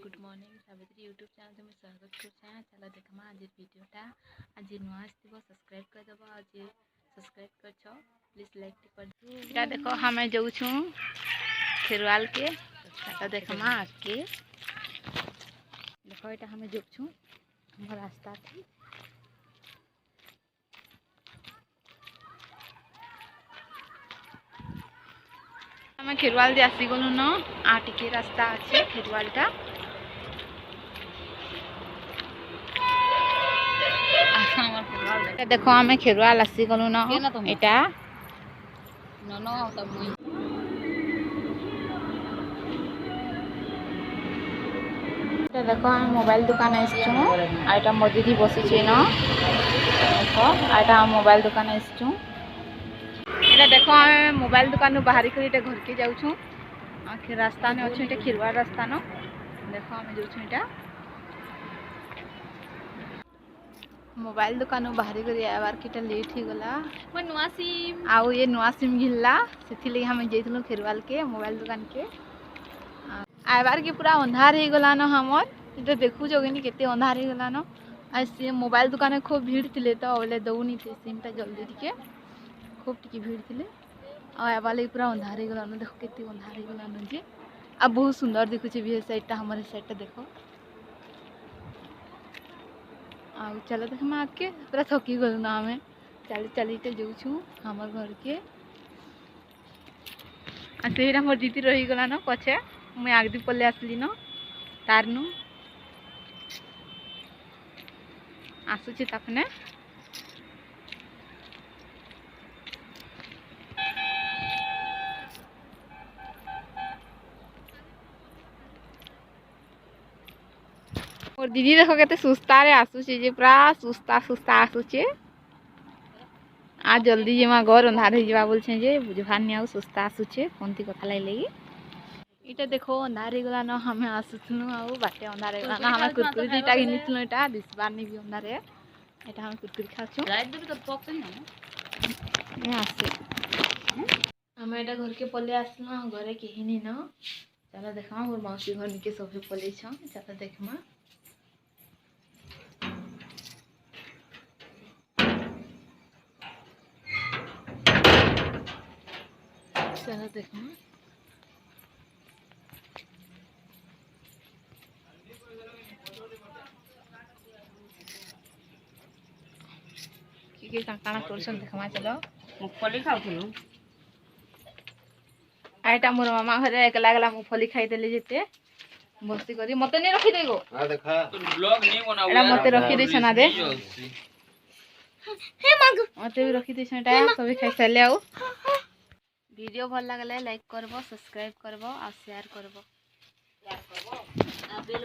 good morning Savitri YouTube channel में स्वागत कर चलो देखमा आज वीडियोटा आज नुआ आसो सब्सक्राइब कर दबो आज सब्सक्राइब कर प्लीज लाइक कर इटा देखो हमें जाऊँ खेरवाल के तो देखमा आके देखो इटा हमें जाऊँ हम रास्ता थी हमें खेरवाल जे आसी गलु न आ टिके रास्ता अच्छे खेरवालटा देखो हमें खेरवाल आसी गलु न एटा देखो हम मोबाइल दुकान आइटा मो दीदी बसी न देखो आइटा हम मोबाइल दुकान एटा देखो हम मोबाइल दुकान बाहर कर घर के जाऊँ रास्ता में अच्छे खेरवाल रास्ता न देखो हम जाऊँ इटा मोबाइल दुकान बाहर कर आवार के लेट हो गला नुआ सिम आउ ये नुआ सिम घिनला से हमें जाइलु खेरवाल के मोबाइल दुकान के आबार के पूरा अंधार हो गला न हमर तो देखु जोगिनी केते अंधार हो गला न आज मोबाइल दुकान खूब भीड़ थिले तो बोले दौनी थे सिमटा जल्दी टिके खूब टिके भीड़ थिले आबार लगे पूरा अंधार हो गला न देखो केते अंधार हो गला न जे अब बहुत सुंदर दिखुचे भी साइडटा हमारे साइडटा देखो आउ चलो देख मैं आके पूरा थकी गलु ना हमें चली चली जाऊँ हमर घर के आ मोर दीदी रही गला न पछे मुझे आगदी पले आसली न तार नु आसुची तखने और दीदी देखो केते सुस्ता रे आसुची जे पूरा सुस्ता सुस्ता आसुचे आ जल्दी जेमा घर अंधार हो जावा बोलछे जे बुझानी आउ सुस्ता आसुचे कोनती कथा लगी इटा देखो अंधार हो गला न हमें आसुथनु आउ बाटे अंधार हो गला न हमें कुरकुरी दीटा घिनिथनु एटा दिसबार नि भी अंधार है एटा हम कुरकुरी खाछु लाइट देबे तो पक न आसे हमें एटा घर के पले आसनु घरे केहिनी न चलो देखमा मोर मौसी घर के सब पले छ चलो देखमा चलो देखमा के काना करछन देखमा चलो मूंगफली खाउथनु आइटा मोर मामा घरे एकला गला मूंगफली खाई देले जेते बस्ती करी मते नहीं रखी देगो हां देखा तो ब्लॉग नहीं बनाऊ एला मते रखी दे छना दे हे मागो मते भी रखी दे छटा सभी खाई साले आउ वीडियो भल लागले लाइक करबो सब्सक्राइब करबो और शेयर करबो